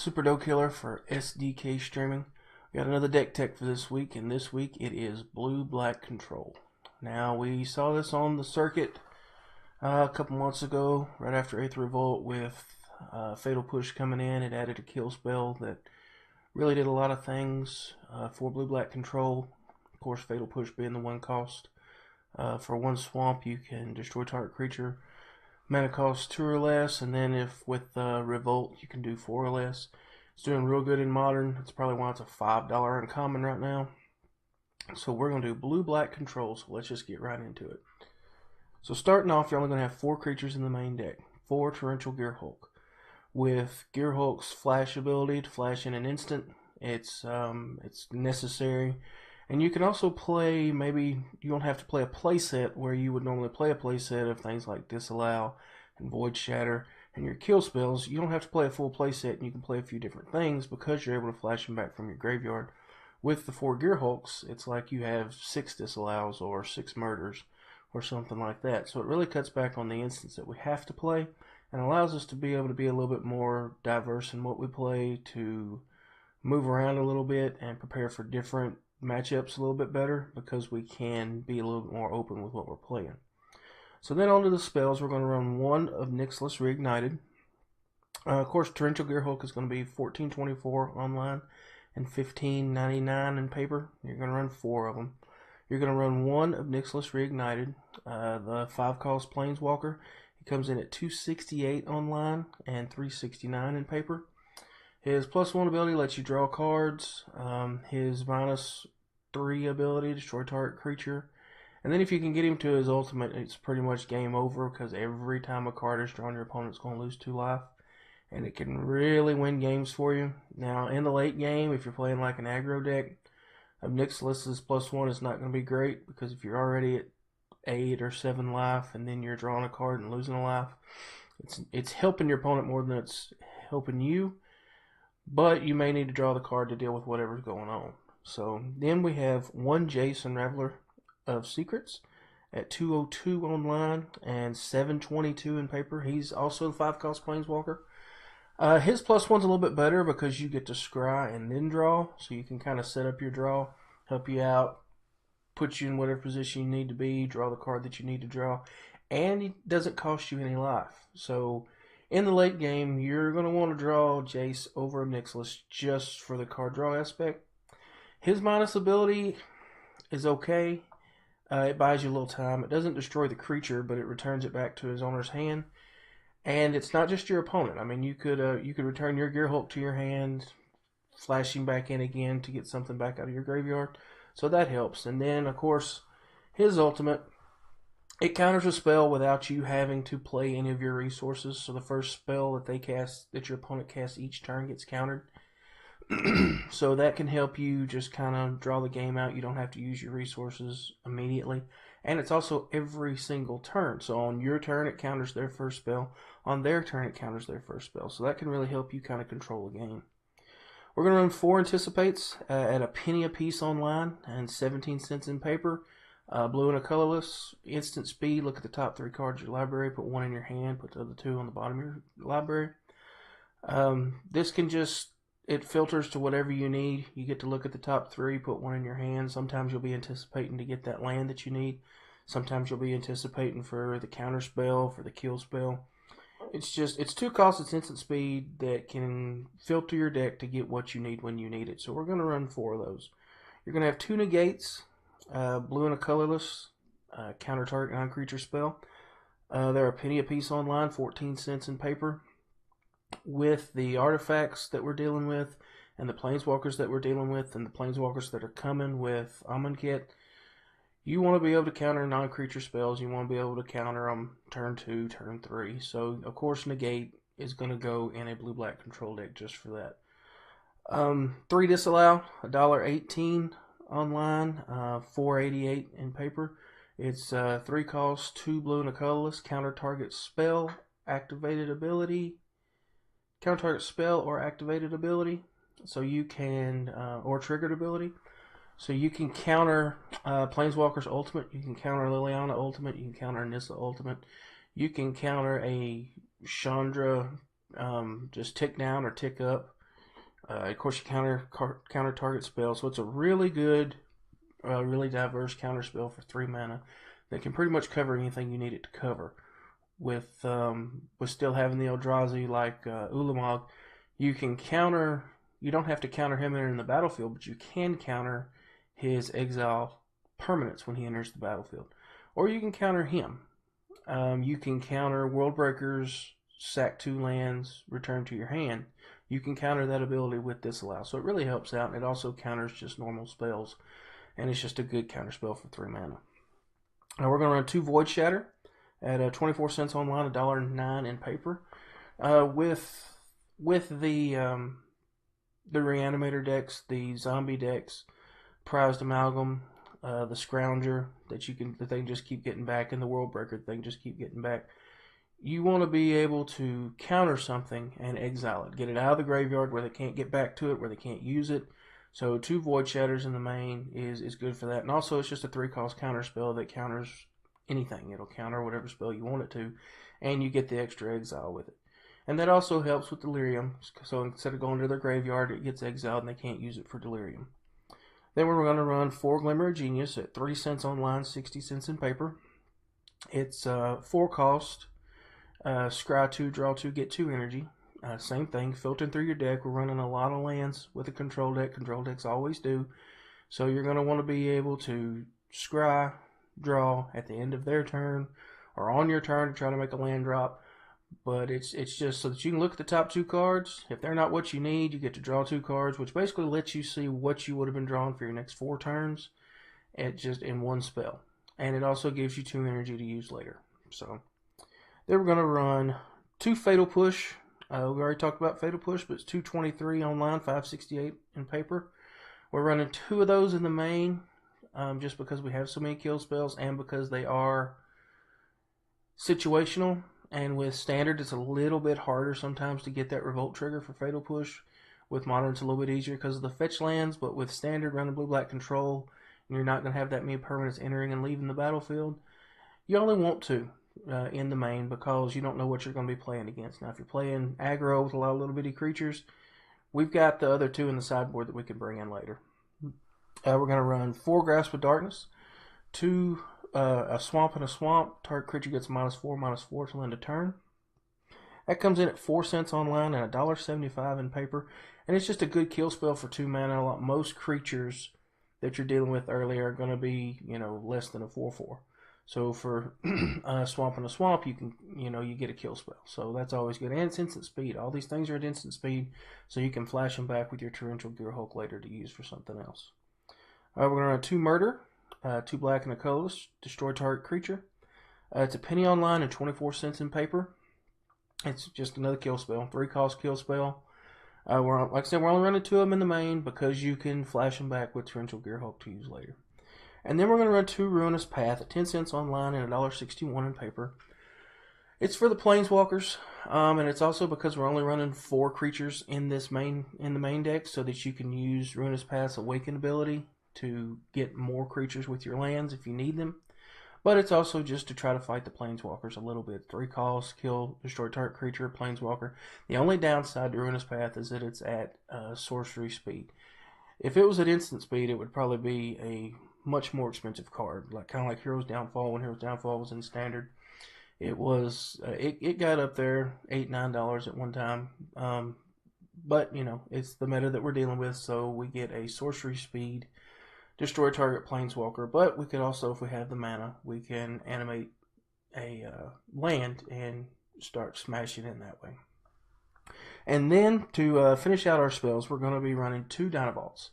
Super Doe Killer for SDK streaming. We got another deck tech for this week, and this week it is Blue-Black Control. Now, we saw this on the circuit a couple months ago, right after 8th Revolt, with Fatal Push coming in. It added a kill spell that really did a lot of things for Blue-Black Control. Of course, Fatal Push being the one cost. For one swamp, you can destroy target creature. Mana cost 2 or less, and then if with Revolt, you can do 4 or less. It's doing real good in Modern. It's probably why it's a $5 uncommon right now. So we're going to do Blue-Black Control, so let's just get right into it. So starting off, you're only going to have 4 creatures in the main deck. 4 Torrential Gearhulk. With Gearhulk's flash ability to flash in an instant, it's necessary. And you can also play, maybe you don't have to play a playset where you would normally play a playset of things like Disallow and Void Shatter and your kill spells. You don't have to play a full playset, and you can play a few different things because you're able to flash them back from your graveyard. With the 4 Gearhulks, it's like you have 6 Disallows or 6 Murders or something like that. So it really cuts back on the instance that we have to play and allows us to be able to be a little bit more diverse in what we play, to move around a little bit and prepare for different matchups a little bit better, because we can be a little bit more open with what we're playing. So then on to the spells. We're going to run 1 of Nyxlis Reignited. Of course, Torrential Gearhulk is going to be $14.24 online and $15.99 in paper. You're going to run 4 of them. You're going to run 1 of Nyxlis Reignited, the 5-cost Planeswalker. He comes in at $268 online and $369 in paper. His +1 ability lets you draw cards. His -3 ability, destroy target creature. And then if you can get him to his ultimate, it's pretty much game over, because every time a card is drawn, your opponent's going to lose 2 life. And it can really win games for you. Now, in the late game, if you're playing like an aggro deck, Nyxlis's +1 is not going to be great, because if you're already at 8 or 7 life and then you're drawing a card and losing a life, it's helping your opponent more than it's helping you. But you may need to draw the card to deal with whatever's going on. So then we have 1 Jace Unraveler of Secrets at $202 online and $722 in paper. He's also the 5-cost Planeswalker. His +1's a little bit better because you get to scry and then draw. So you can kind of set up your draw, help you out, put you in whatever position you need to be, draw the card that you need to draw. And it doesn't cost you any life. So in the late game, you're going to want to draw Jace over Nyxlis just for the card draw aspect. His minus ability is okay. It buys you a little time. It doesn't destroy the creature, but it returns it back to his owner's hand. And it's not just your opponent. I mean, you could return your Gearhulk to your hand, flash him back in again to get something back out of your graveyard. So that helps. And then, of course, his ultimate, it counters a spell without you having to play any of your resources. So the first spell that they cast, that your opponent casts each turn, gets countered. So that can help you just kind of draw the game out. You don't have to use your resources immediately. And it's also every single turn. So on your turn, it counters their first spell. On their turn, it counters their first spell. So that can really help you kind of control the game. We're going to run 4 Anticipates at a penny a piece online and 17 cents in paper. Blue and a colorless, instant speed. Look at the top 3 cards of your library. Put 1 in your hand. Put the other 2 on the bottom of your library. This can just, it filters to whatever you need. You get to look at the top 3. Put 1 in your hand. Sometimes you'll be anticipating to get that land that you need. Sometimes you'll be anticipating for the counter spell, for the kill spell. It's 2 costs. It's instant speed that can filter your deck to get what you need when you need it. So we're going to run 4 of those. You're going to have 2 negates. Blue and a colorless, counter target non-creature spell. They're a penny a piece online, 14 cents in paper. With the artifacts that we're dealing with, and the planeswalkers that we're dealing with, and the planeswalkers that are coming with Amonkhet, you want to be able to counter non-creature spells. You want to be able to counter them turn 2, turn 3. So, of course, negate is going to go in a blue-black control deck just for that. 3 Disallow, $1.18 online, $4.88 in paper. It's 3 costs, 2 blue and a colorless, counter target spell, activated ability, counter target spell or activated ability. So you can, or triggered ability. So you can counter Planeswalker's ultimate, you can counter Liliana ultimate, you can counter Nissa ultimate, you can counter a Chandra just tick down or tick up. Of course, you counter target spell, so it's a really good, really diverse counter spell for 3 mana that can pretty much cover anything you need it to cover. With still having the Eldrazi like Ulamog, you can counter. You don't have to counter him entering the battlefield, but you can counter his exile permanents when he enters the battlefield, or you can counter him. You can counter World Breakers, sack 2 lands, return to your hand. You can counter that ability with Disallow, so it really helps out, and it also counters just normal spells, and it's just a good counter spell for 3 mana. Now we're going to run 2 Void Shatter at 24 cents online, $1.09 in paper. With the Reanimator decks, the Zombie decks, Prized Amalgam, the Scrounger that they can just keep getting back, and the World Breaker they can just keep getting back. You want to be able to counter something and exile it, get it out of the graveyard where they can't get back to it, where they can't use it. So 2 Void Shatters in the main is good for that, and also it's just a 3-cost counter spell that counters anything. It'll counter whatever spell you want it to, and you get the extra exile with it. And that also helps with Delirium, so instead of going to their graveyard, it gets exiled and they can't use it for Delirium. Then we're going to run 4 Glimmer of Genius at 3 cents online, 60 cents in paper. It's 4-cost, scry 2, draw 2, get 2 energy. Same thing, filtering through your deck. We're running a lot of lands with a control deck. Control decks always do. So you're going to want to be able to scry, draw at the end of their turn or on your turn to try to make a land drop. But it's just so that you can look at the top 2 cards. If they're not what you need, you get to draw 2 cards, which basically lets you see what you would have been drawing for your next 4 turns just in one spell. And it also gives you 2 energy to use later. So then we're going to run 2 Fatal Push. We already talked about Fatal Push, but it's 223 online, 568 in paper. We're running 2 of those in the main, just because we have so many kill spells and because they are situational. And with Standard, it's a little bit harder sometimes to get that Revolt trigger for Fatal Push. With Modern, it's a little bit easier because of the fetch lands, but with Standard, running Blue-Black Control, and you're not going to have that many permanents entering and leaving the battlefield. You only want 2 in the main because you don't know what you're going to be playing against. Now, if you're playing aggro with a lot of little bitty creatures, we've got the other 2 in the sideboard that we can bring in later. We're going to run 4 Grasp of Darkness, 2 a Swamp and a Swamp. Target creature gets -4/-4 till end of turn. That comes in at 4 cents online and $1.75 in paper, and it's just a good kill spell for 2 mana. Most creatures that you're dealing with early are going to be, less than a 4/4. So for Swamp and a Swamp, you can, you get a kill spell. So that's always good, and it's instant speed. All these things are at instant speed, so you can flash them back with your Torrential Gearhulk later to use for something else. We're going to run 2 Murder. 2 black and a colorless, destroy target creature. It's a penny online and 24 cents in paper. It's just another kill spell, 3-cost kill spell. Like I said, we're only running 2 of them in the main because you can flash them back with Torrential Gearhulk to use later. And then we're going to run 2 Ruinous Path at 10 cents online and $1.61 in paper. It's for the Planeswalkers, and it's also because we're only running 4 creatures in the main deck, so that you can use Ruinous Path's Awaken ability to get more creatures with your lands if you need them. But it's also just to try to fight the Planeswalkers a little bit. 3 costs, kill, destroy target creature, Planeswalker. The only downside to Ruinous Path is that it's at sorcery speed. If it was at instant speed, it would probably be a much more expensive card, kind of like Hero's Downfall. When Hero's Downfall was in Standard, it was it got up there $8-9 at one time. But it's the meta that we're dealing with, so we get a sorcery speed, destroy target Planeswalker. But we could also, if we have the mana, we can animate a land and start smashing in that way. And then to finish out our spells, we're going to be running 2 Dynavaults,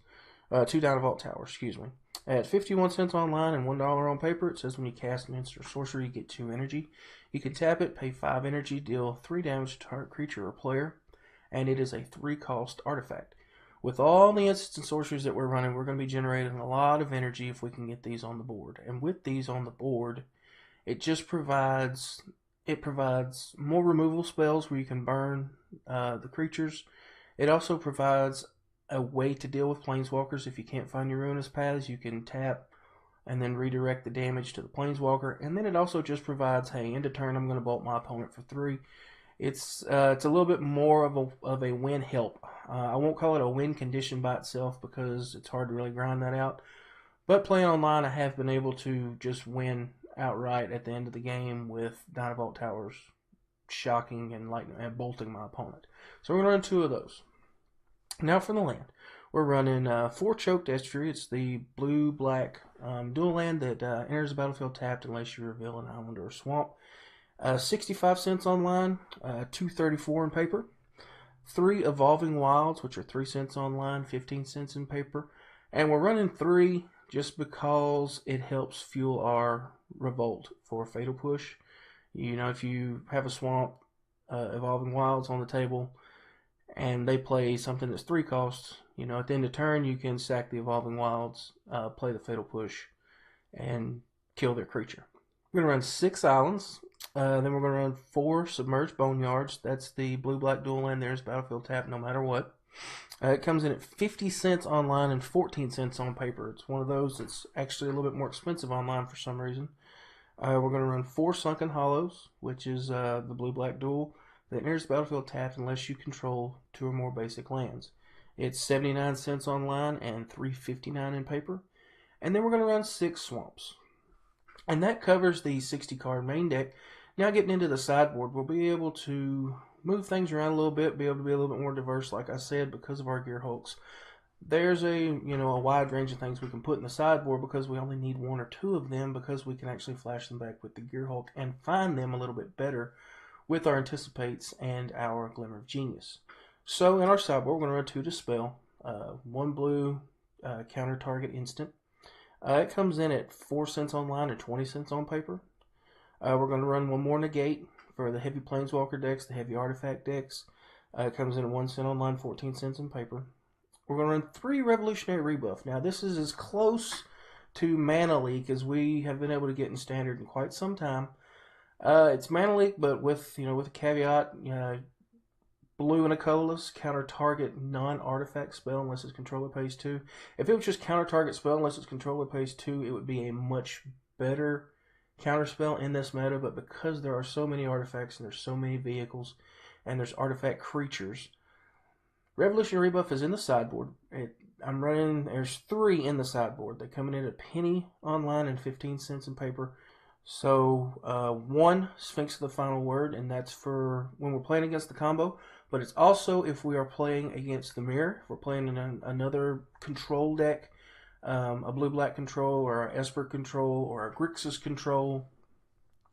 2 Dynavault Towers, excuse me. At 51 cents online and $1 on paper, it says when you cast an instant or sorcery, you get 2 energy. You can tap it, pay 5 energy, deal 3 damage to target creature or player, and it is a 3-cost artifact. With all the instants and sorceries that we're running, we're going to be generating a lot of energy if we can get these on the board. And with these on the board, it just provides more removal spells where you can burn the creatures. It also provides a way to deal with Planeswalkers. If you can't find your Ruinous Paths, you can tap and then redirect the damage to the Planeswalker. And then it also just provides, hey, end of turn, I'm going to bolt my opponent for 3. It's a little bit more of a win help. I won't call it a win condition by itself because it's hard to really grind that out. But playing online, I have been able to just win outright at the end of the game with Dynavolt Towers shocking and lightning and bolting my opponent. So we're going to run 2 of those. Now for the land. We're running 4 Choked Estuary. It's the blue-black dual land that enters the battlefield tapped unless you reveal an island or a swamp. 65 cents online, 234 in paper. 3 Evolving Wilds, which are 3 cents online, 15 cents in paper. And we're running 3 just because it helps fuel our revolt for Fatal Push. You know, if you have a swamp, Evolving Wilds on the table, and they play something that's 3 costs, you know, at the end of turn, you can sack the Evolving Wilds, play the Fatal Push, and kill their creature. We're going to run 6 islands. Then we're going to run 4 Submerged Boneyards. That's the blue-black dual land. There's battlefield tap no matter what. It comes in at 50 cents online and 14 cents on paper. It's one of those that's actually a little bit more expensive online for some reason. We're going to run 4 Sunken Hollows, which is the blue-black dual that enters the battlefield tapped unless you control 2 or more basic lands. It's 79 cents online and $3.59 in paper. And then we're going to run 6 Swamps. And that covers the 60-card main deck. Now getting into the sideboard, we'll be able to move things around a little bit, be able to be a little bit more diverse, like I said, because of our Gear Hulks. There's a wide range of things we can put in the sideboard because we only need 1 or 2 of them because we can actually flash them back with the Gear Hulk and find them a little bit better with our Anticipates and our Glimmer of Genius. So in our sideboard, we're going to run 2 Dispel, 1 blue counter target instant. It comes in at 4 cents online and 20 cents on paper. We're going to run 1 more Negate for the heavy Planeswalker decks, the heavy Artifact decks. It comes in at 1 cent online, 14 cents in paper. We're going to run 3 Revolutionary Rebuff. Now this is as close to Mana Leak as we have been able to get in Standard in quite some time. It's Mana Leak, but with a caveat. Blue and a colorless, counter target non-artifact spell unless its controller pays 2. If it was just counter target spell unless its controller pays 2, it would be a much better counter spell in this meta, but because there are so many artifacts and there's so many vehicles and there's artifact creatures, Revolutionary Rebuff is in the sideboard. There's 3 in the sideboard. They're coming in at penny online and 15 cents in paper. So 1 Sphinx of the Final Word, and that's for when we're playing against the combo. But it's also if we are playing against the mirror. If we're playing in another control deck, a blue-black control or an Esper control or a Grixis control.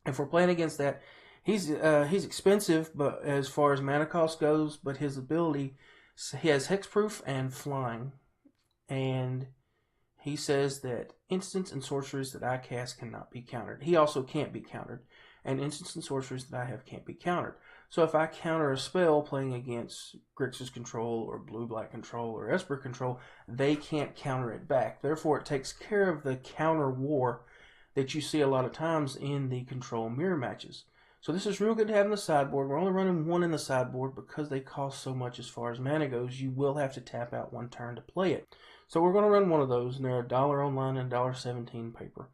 If we're playing against that, he's expensive, but as far as mana cost goes, but his ability, he has hexproof and flying, and he says that instants and sorceries that I cast cannot be countered. He also can't be countered, and instants and sorceries that I have can't be countered. So if I counter a spell playing against Grixis control or blue-black control or Esper control, they can't counter it back. Therefore, it takes care of the counter war that you see a lot of times in the control mirror matches. So this is real good to have in the sideboard. We're only running 1 in the sideboard because they cost so much as far as mana goes. You will have to tap out 1 turn to play it. So we're going to run 1 of those, and they're $1 online and $1.17 paper.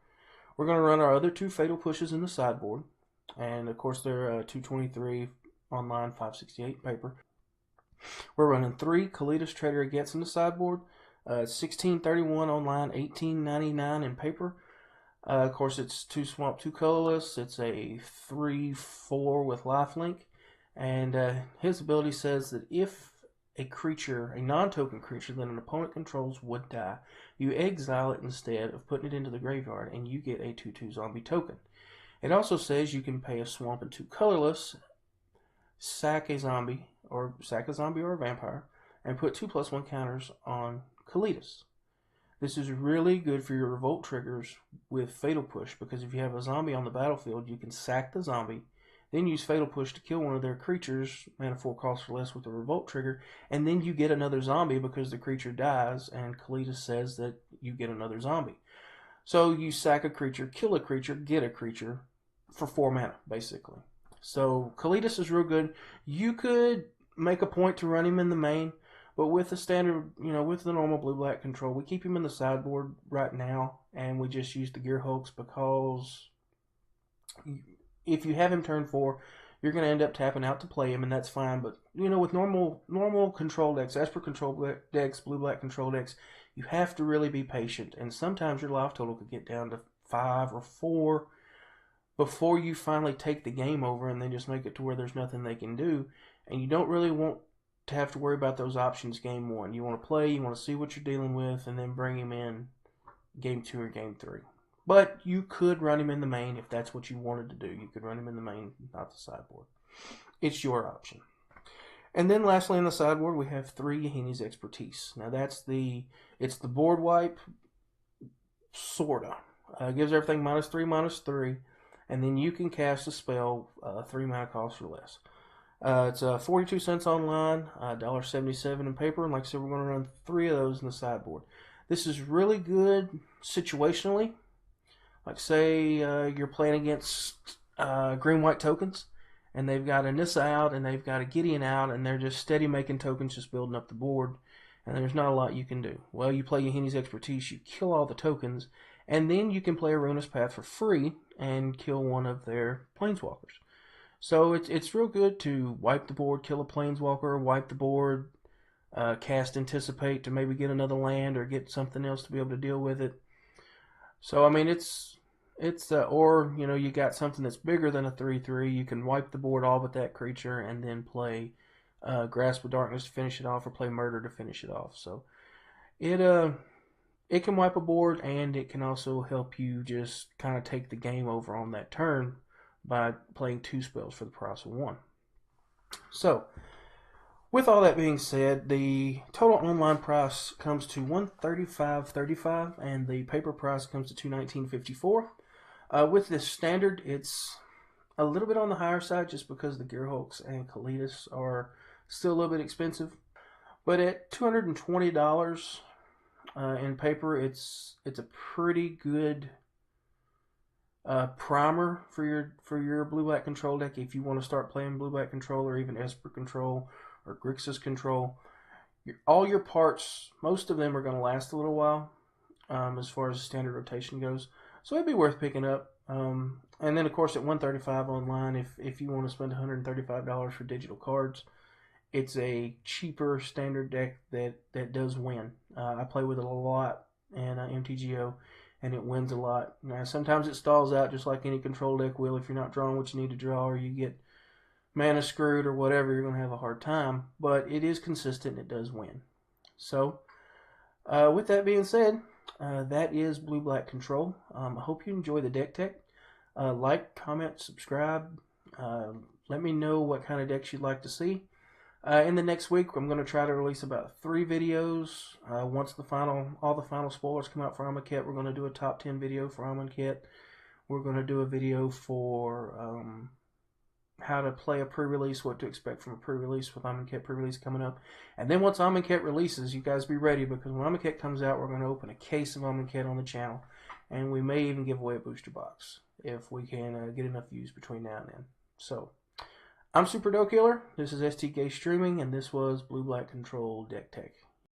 We're going to run our other 2 Fatal Pushes in the sideboard, and of course they're $2.23 online, $5.68 paper. We're running 3 Kalitas Trader Against in the sideboard, $16.31 online, $18.99 in paper. Of course, it's 2 Swamp, 2 colorless. It's a 3/4 with lifelink, and his ability says that if a creature, a non-token creature that an opponent controls would die, you exile it instead of putting it into the graveyard, and you get a 2/2 zombie token. It also says you can pay a swamp and 2 colorless, sack a zombie or a vampire, and put 2/+1 counters on Kalitas. This is really good for your revolt triggers with Fatal Push, because if you have a zombie on the battlefield, you can sack the zombie, then use Fatal Push to kill one of their creatures, mana 4 costs or less with the revolt trigger, and then you get another zombie because the creature dies, and Kalitas says that you get another zombie. So you sack a creature, kill a creature, get a creature for 4 mana, basically. So Kalitas is real good. You could make a point to run him in the main, but with the standard, with the normal blue-black control, we keep him in the sideboard right now, and we just use the Gear Hulks because if you have him turn 4, you're going to end up tapping out to play him, and that's fine. But with normal control decks, Esper control decks, blue-black control decks, you have to really be patient. And sometimes your life total could get down to 5 or 4 before you finally take the game over, and then just make it to where there's nothing they can do. And you don't really want to have to worry about those options game 1. You want to play, you want to see what you're dealing with, and then bring him in game 2 or game 3. But you could run him in the main if that's what you wanted to do. You could run him in the main, not the sideboard. It's your option. And then lastly on the sideboard, we have 3 Yaheeni's Expertise. Now it's the board wipe, sorta. Gives everything -3/-3, and then you can cast a spell 3 mana cost or less. It's 42 cents online, $1.77 in paper, and like I said, we're going to run 3 of those in the sideboard. This is really good situationally. Like say you're playing against green-white tokens, and they've got a Nissa out, and they've got a Gideon out, and they're just steady making tokens, just building up the board, and there's not a lot you can do. Well, you play Yaheeni's Expertise, you kill all the tokens, and then you can play a Ruinous Path for free and kill one of their planeswalkers. So it's real good to wipe the board, kill a planeswalker, wipe the board, cast Anticipate to maybe get another land or get something else to be able to deal with it. So I mean, or you got something that's bigger than a 3/3. You can wipe the board all but that creature, and then play Grasp of Darkness to finish it off, or play Murder to finish it off. So it can wipe a board, and it can also help you just kind of take the game over on that turn by playing 2 spells for the price of 1. So, with all that being said, the total online price comes to $135.35, and the paper price comes to $219.54. With this standard, it's a little bit on the higher side just because the Gearhulks and Kalitas are still a little bit expensive. But at $220 in paper, it's a pretty good primer for your blue-black control deck if you want to start playing blue-black control, or even Esper control, or Grixis control. All your parts, most of them are going to last a little while as far as standard rotation goes. So it'd be worth picking up. And then, of course, at $135 online, if you want to spend $135 for digital cards, it's a cheaper standard deck that does win. I play with it a lot in MTGO, and it wins a lot. Now, sometimes it stalls out just like any control deck will. If you're not drawing what you need to draw, or you get mana screwed or whatever, you're going to have a hard time. But it is consistent, it does win. So, with that being said, that is blue-black control. I hope you enjoy the deck tech. Like, comment, subscribe. Let me know what kind of decks you'd like to see. In the next week, I'm going to try to release about 3 videos. Once all the final spoilers come out for Amonkhet, we're going to do a top 10 video for Amonkhet. We're going to do a video for how to play a pre-release, what to expect from a pre-release with Amonkhet pre-release coming up. And then once Amonkhet releases, you guys be ready, because when Amonkhet comes out, we're going to open a case of Amonkhet on the channel. And we may even give away a booster box if we can get enough views between now and then. So, I'm Super Doe Killer, this is STK Streaming, and this was Blue Black Control Deck Tech.